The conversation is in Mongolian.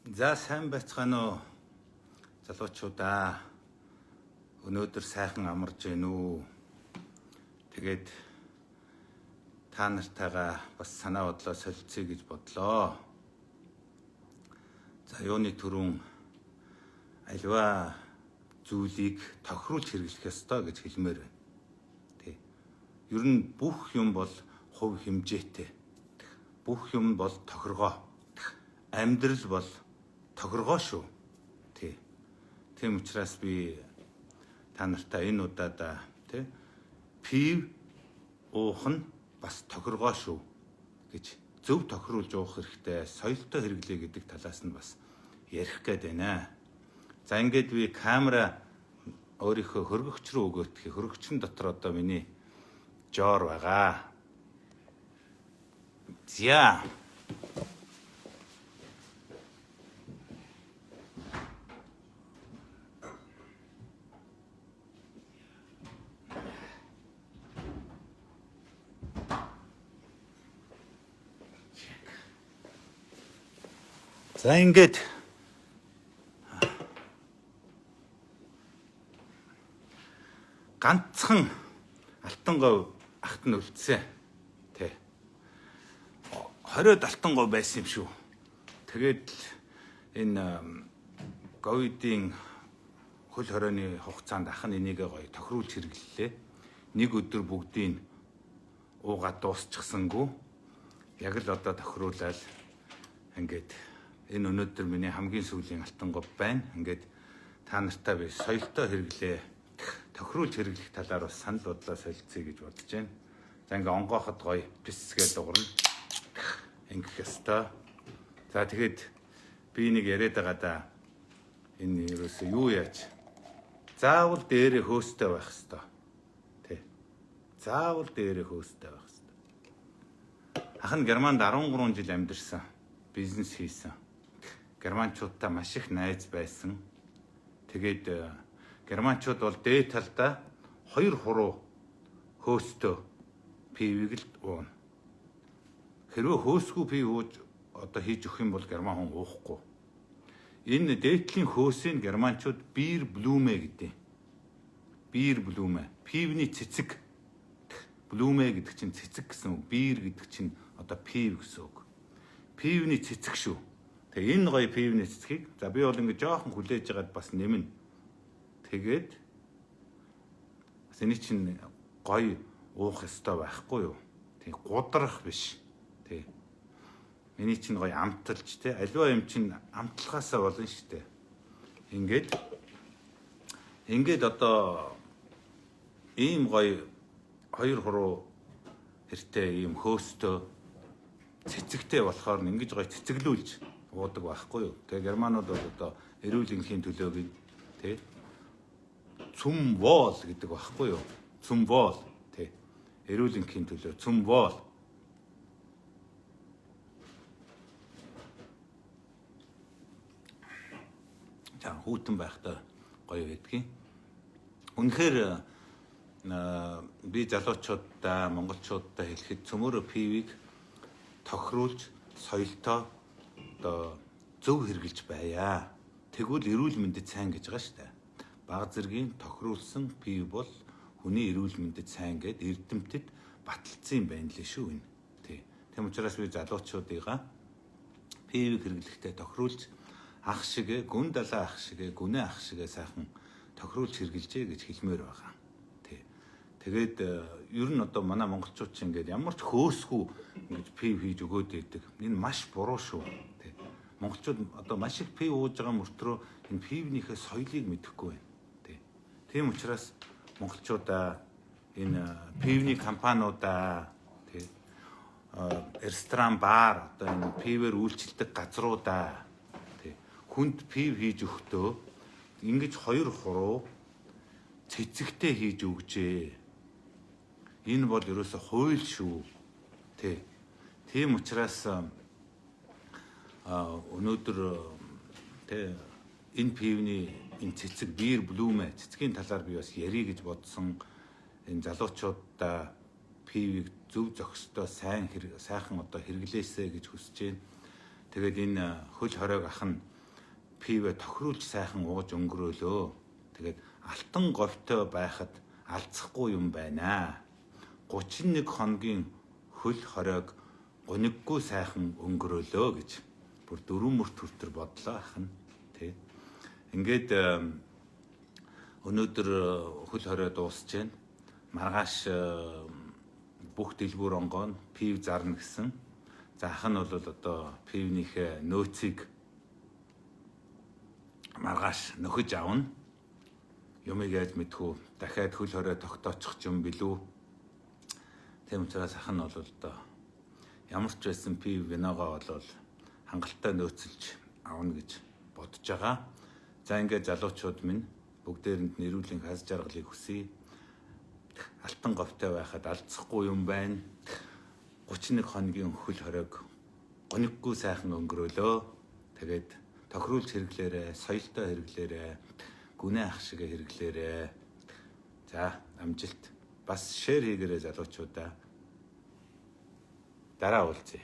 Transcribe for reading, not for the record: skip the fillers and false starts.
За сайн байцгаана уу залуучуудаа. Өнөөдөр сайхан амарч гин үү. Тэгээд та нартайгаа бас санаа бодлоо солилцъя гэж бодлоо. За юуны түрүүн альва зүйлийг тохируулж хэрэглэх ёстой гэж хэлмээр байна. Тий. Ер нь бүх юм бол хувь хэмжээтэй. Бүх юм бол тохиргоо. Амьдрал бол тохиргоо шүү. Тий. Тийм учраас би та нартай энэ удаад тий пив уух нь бас тохиргоо шүү гэж зөв тохируулж уух хэрэгтэй. Соёлтой хэрэглэе гэдэг талаас нь бас ярих гээд байна. За ингээд би камера өөрийнхөө хөргөгч рүү өгөөтгөх. Хөргөгчн дотор одоо миний жоор байгаа. За За ингээд ганцхан алтан говь ахт нь үлдсэн. Тэ. 20-од алтан говь байсан юм шүү. Тэгээд энэ говьдын хөл хорионы хугацаанд ах нь энийг гоё тохируулж хэрэглэлээ. Нэг өдөр бүгдийг уугаад дуусчихсангүй. Яг л одоо тохируулаад ингээд энэ өнөөдөр миний хамгийн сүүлийн алтан говь байна. Ингээд та нартай би соёлтой хэрэглээ, тохируулж хэрэглэх талаар бас санал бодлоо солилцъя гэж бодож байна. За ингээ онгоохот гоё писгээ дуурна. Ингэх ёстой. За тэгэхэд би нэг яриад байгаа да. Энэ ерөөсөө юу яаж? Заавал дээрээ хөөстэй байх ёстой. Тэ. Заавал дээрээ хөөстэй байх ёстой. Ах нь Германд 13 жил амьдэрсэн. Бизнес хийсэн. Германчуудтай маш их найз байсан. Тэгээд германчууд бол дээд талдаа 2 хуруу хөөстөө пивийг л ууна. Хэрвээ хөөсгүй пив ууж одоо хийж өгөх юм бол герман хүн уухгүй. Энэ дээдлийн хөөсийг германчууд бир блүмэ гэдэг. Бир блүмэ. Пивний цэцэг. Блүмэ гэдэг чинь цэцэг гэсэн үг. Бир гэдэг чинь одоо пив гэсэн үг. Пивний цэцэг шүү. Тэгээ энэ гоё пивний цэцгийг за би бол ингэ жоохон хүлээж ягаад бас нэмнэ. Тэгээд бас энэ чинь гоё уух ёстой байхгүй юу? Тэг гудрах биш. Тэг. Миний чинь гоё амталж те аливаа юм чинь амтлахаасаа болно шүү дээ. Ингээд одоо ийм гоё 2 хуруу хэртэй ийм хөөстөө цэцэгтэй болохоор ингэж гоё цэцэглүүлж уудаг байхгүй юу. Тэгээ германууд бол одоо эрүүл энхийн төлөө тий цум вол гэдэг байхгүй юу. Цум вол тий эрүүл энхийн төлөө цум вол. За хүүтэн байхдаа гоё байдгийг. Үнэхээр би залуучуудаа, монголчуудаа хэлэхэд цөмөрө пивийг тохируулж соёлтой одоо зөв хэрэгжилж байя. Тэгвэл эрүүл мэндэд сайн гэж байгаа шүү дээ. Бага зэргийн тохируулсан пив бол хүний эрүүл мэндэд сайн гэд эрдэмтэд баталсан юм байна лээ шүү энэ. Тий. Тэм учраас би залуучуудыгаа пивийг хэрэглэхдээ тохируулж ах шиг, гүн далаа ах шиг, гүнээ ах шиг сайхан тохируулж хэрэгжилжээ гэж хэлмээр байгаа. Тий. Тэгээд ер нь одоо манай монголчууд ч ингээд ямар ч хөөсгүй ингэж пив хийж өгөөд байдаг. Энэ маш буруу шүү. Монголчууд одоо маш их пив ууж байгаа мөртлөө энэ пивнийхээ соёлыг мэдэхгүй байна. Тийм учраас монголчуудаа энэ пивний компаниудаа тий ресторан, бар одоо энэ пивээр үйлчилдэг газруудаа тий хүнд пив хийж өгөхдөө ингэж 2 хуруу цэцэгтэй хийж өгжээ. Энэ бол ерөөсө хууль шүү. Тий. Тийм учраас өнөөдөр тэ энэ пивний энэ цэцэг бир блүмэ цэцгийн талаар би бас ярих гэж бодсон. Энэ залуучуудаа пивийг зөв зохистой сайхан одоо хэрэглээсэй гэж хүсэж байна. Тэгээд энэ хөл хоройг ах нь пивэ тохируулж сайхан ууж өнгөрөөлөө. Тэгээд алтан говьтой байхад алцахгүй юм байна. 31 хоногийн хөл хоройг гуниггүй сайхан өнгөрөөлөө гэж бүр дөрвөн мөрт хүртэр бодлоо ахна. Тэ. Ингээд өнөөдөр хөл хорой дуусж байна. Маргааш бүх дэлгүүр онгоо пив зарна гэсэн. За ах нь бол одоо пивнийхээ нөөцийг маргааш нөхөж авна. Юмыг яаж мэдхүү дахиад хөл хорой тогтоочих юм билүү. Тийм учраас ах нь бол одоо ямар ч байсан пив виногоо бол хангалттай нөөцөлж авна гэж бодож байгаа. За ингээд залуучууд минь бүгдээрэнд нэрүүлийн хаз жаргалыг хүсье. Алтан говьтой байхад алдсахгүй юм байна. 31 хоногийн хөл хоройг гониггүй сайхан өнгөрөөлөө. Тэгээд тохируулж хэрэглээрээ, соёлтой хэрэглээрээ, гүнээ ах шиг хэрэглээрээ. За амжилт. Бас шеэр хийгээрэй залуучуудаа. Дараа уулзъя.